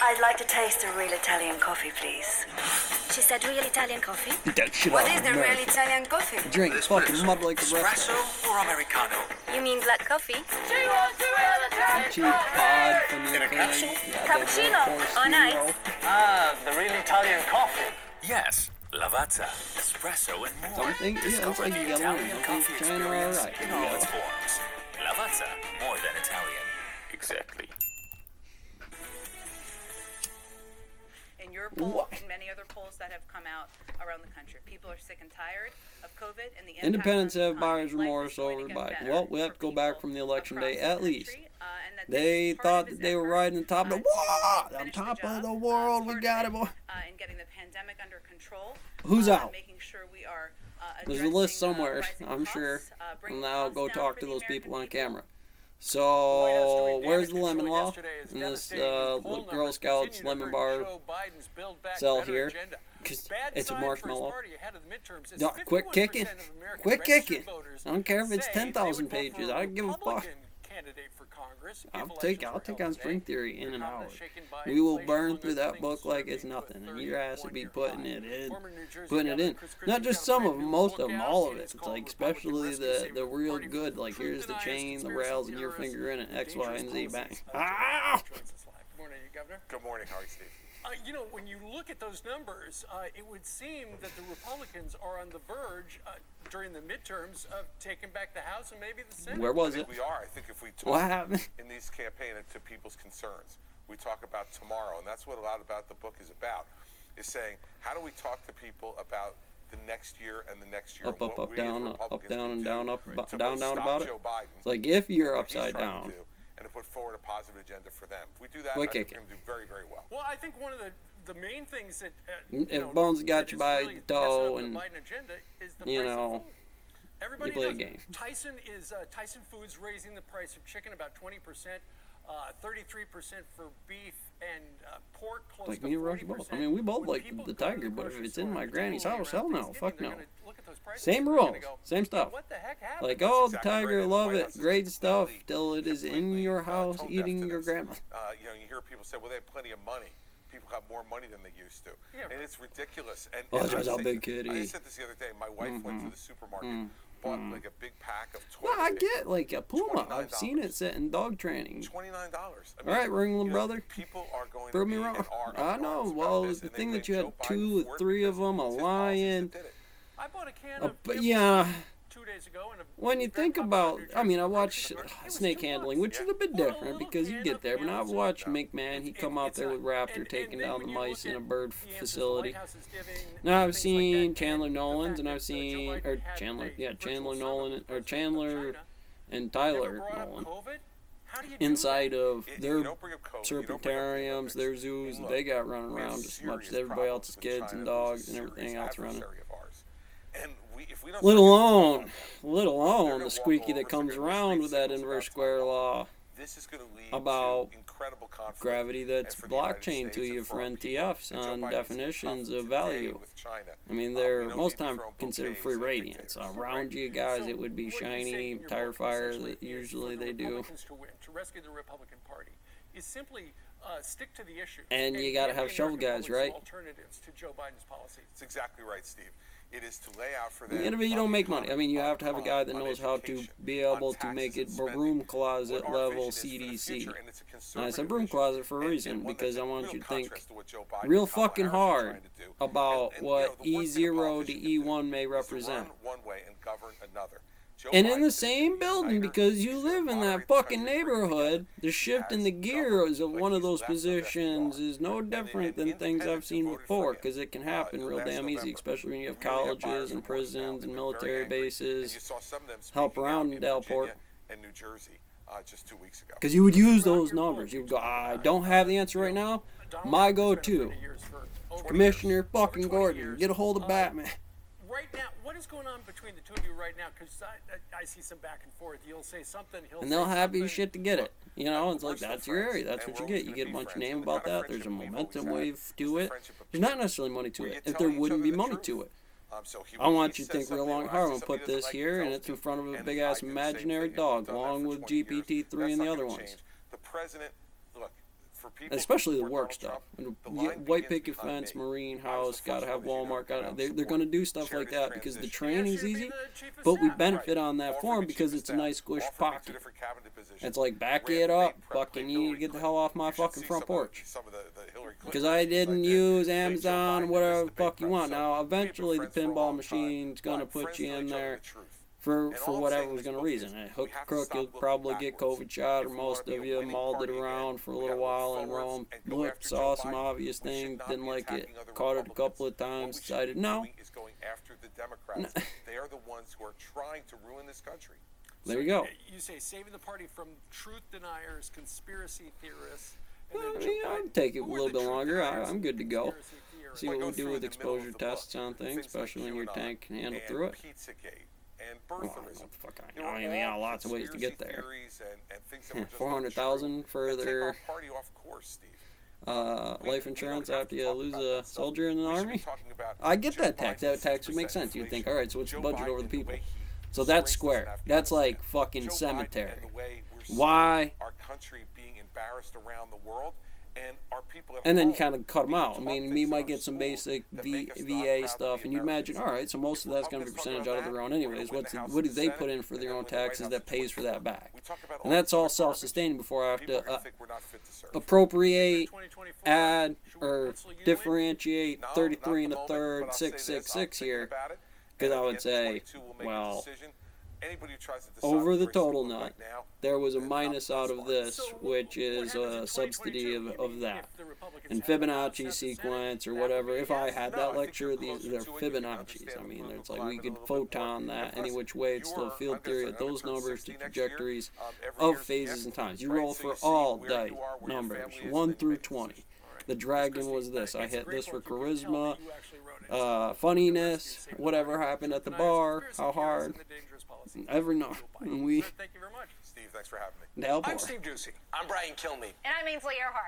I'd like to taste a real Italian coffee, please. She said real Italian coffee? Get that shit What out is of the real America. Italian coffee? Drink fucking mud like a Espresso restaurant. or Americano? You mean black coffee? Cheap pod from the In a capsule? Cappuccino on ice. The real Italian coffee. Yes, Lavazza, espresso, and more. Something, yeah, it's Discover like the yellow. Italian I coffee think China, all experience right. in all its Yeah. forms. Lavazza, more than Italian. Exactly. In your poll What? and many other polls that have come out around the country, people are sick and tired of COVID and the impact Independents on the have economy. buyer's Life is remorse going over to get Biden. better Well, we have for to go back people from the election across day the at country, least. and that They this is part thought of that his they were effort, riding the top of the to world. On finish top job. of the world, we Part got it, of boy. in getting the pandemic under control. Who's out? Making sure we are There's a list addressing, somewhere, rising I'm costs, sure. bringing And I'll costs go down talk for to the those American people on people. camera. So, where's the lemon law? And this Girl Scouts lemon bar sell here? Because it's a marshmallow. No, quit kicking. Quit kicking. I don't care if it's 10,000 pages. I don't give a fuck. I'll take on string theory in an hour. We will burn through that book like it's nothing, and your ass will be putting it in. Not just some of them, most of them, all of it. It's like especially the real good. Like here's the chain, the rails, and your finger in it. X, Y, and Z. Bang. Ah! Good morning, Governor. Good morning, how are you, Steve? When you look at those numbers, it would seem that the Republicans are on the verge during the midterms of taking back the House and maybe the Senate. Where was I it? think we are. I think if we What talk happened? in these campaigns to people's concerns, we talk about tomorrow, and that's what a lot about the book is about, is saying, how do we talk to people about the next year and the next year? Up, up, what up, we as down, up, Republicans down, can and do down, up, to down, both down stop about it. Joe Biden, It's like if you're what he's upside trying down. to do, and to put forward a positive agenda for them. If we do that, Quit I think kicking. we're going to do very, very well. Well, I think one of the main things that If Bones got that you is by really the messing toe up and, the Biden agenda is the you price of know, food. Everybody you play a knows game. Tyson Foods raising the price of chicken about 20%, 33% for beef, and pork close Like to me and 40%. Rush both. I mean, we both When like people the go to Tiger, but if grocery it's in store, my granny's particularly house, around hell no, Thanksgiving, fuck they're no. gonna look at those prices Same and they're rules, gonna go, same stuff. What the heck happened? Like, That's oh, the exactly Tiger, right. And the love White it, House is great stuff, completely, till it is in completely, your house tone deaf eating to your this. grandma. You hear people say, well, they have plenty of money. People have more money than they used to. Yeah, And it's ridiculous. And, Oh, and that's I a say- big kitty. I said this the other day. My wife went to the supermarket, bought like a big pack of Well, toilet I paper. get like a Puma. I've seen $29. it set in dog training. $29. All right, Ringling brother. People are going Prove to me be wrong. and are I upfront know. about Well, this, the and they thing blame that you had Joe Biden 2 for or it 3 of because them, a it's his policies that lion. did it. I bought a can But of yeah, 2 days ago. And when you think about, I mean, I watch snake handling, which Yeah. is a bit different because you get there. But now I've watched McMahon. He come out there with Raptor taking down the mice in a bird facility. Now I've seen Chandler Nolan's, and I've seen Chandler Nolan or Chandler and Tyler Nolan inside of their serpentariums, their zoos that they got running around just as much as everybody else's kids and dogs and everything else running. Let alone the squeaky that comes around with that inverse square law about gravity that's blockchain to you for NTFs on definitions of value. I mean, they're most time considered free radiance. Around you guys, it would be shiny tire fire that usually they do. To rescue the Republican Party is simply stick to the issue. And you gotta have shovel guys, right? Alternatives to Joe Biden's policy. That's exactly right, Steve. It is to lay out for At them. the end of it, you don't make money. I mean, you have to have a guy that knows how to be able to make it broom closet level CDC. And I said broom closet for a reason, because I want you to think real fucking hard about what E0 to E1 may represent. One way and govern another. And in the same building, because you live in that fucking neighborhood, the shift in the gears of one of those positions is no different than things I've seen before, because it can happen real damn easy, especially when you have colleges and prisons and military bases help around in Delport. And New Jersey just 2 weeks ago. Because you would use those numbers. You would go, I don't have the answer right now. My go-to, Commissioner fucking Gordon, get a hold of Batman. Right now, what is going on between the two of you right now? Because I see some back and forth. You'll say something, he'll And they'll say happy as something. shit to get it. You know, it's like, that's your area. That's what you get. You get a bunch of name about that. There's a momentum wave to it. There's not necessarily money to it. If there wouldn't be money to it. I want you to think real long and hard. I'm going to put this here, and it's in front of a big-ass imaginary dog, along with GPT-3 and the other ones. The president, look, for people especially the who work support stuff. Donald Trump, the line White begins picket behind fence, me. Marine I was House, the gotta first have one to Walmart. show They're going to do stuff like that because the training's easy, but we benefit on that for 'em because it's a nice squish pocket. It's like, back it up, fucking, you need to get the hell off my fucking front porch. Because I didn't use Amazon, whatever the fuck you want. Now, eventually, the pinball machine's going to put you in there for whatever was going to reason. Hook crook, you'll probably get COVID shot, or most of you mauled it around for a little while in Rome. Looked, saw some obvious things, didn't like it, caught it a couple of times, decided no. They are the ones who are trying to ruin this country. There you go. You say saving the party from truth deniers, conspiracy theorists. Well, I mean, I'd take it a little bit longer. I'm good to go. See what we do with exposure tests on things, especially when your tank can handle through it. And Well, birtherism. what the fuck I mean, yeah, lots of ways to get there. 400,000 $400,000 for their life insurance after you lose a soldier in the army. I get that tax. That tax would make sense. You'd think, all right, so what's the budget over the people? So that's square. That's like fucking cemetery. Why? Our country being embarrassed around the world, and our people. And then you kind of cut them out. I mean, we might get some basic VA stuff, and you imagine, all right, so most of that's going to be percentage out of their own anyways. What do they put in for their own taxes that pays for that back? And that's all self-sustaining before I have to appropriate, add, or differentiate 33 and a third, 666 here. Because I would say, well, over the total nut, there was a minus out of this, which is a subsidy of that. And Fibonacci sequence or whatever, if I had that lecture, they're Fibonacci's. I mean, it's like we could photon that any which way. It's still field theory of those numbers to trajectories of phases and times. You roll for all die numbers, 1 through 20. The dragon was this. I hit this for charisma, funniness, whatever happened at the bar, how hard, every number. And we Thank you very much. Steve, thanks for having me. nailed I'm more. Steve Ducey. I'm Brian Kilmeade. And I'm Ainsley Earhart.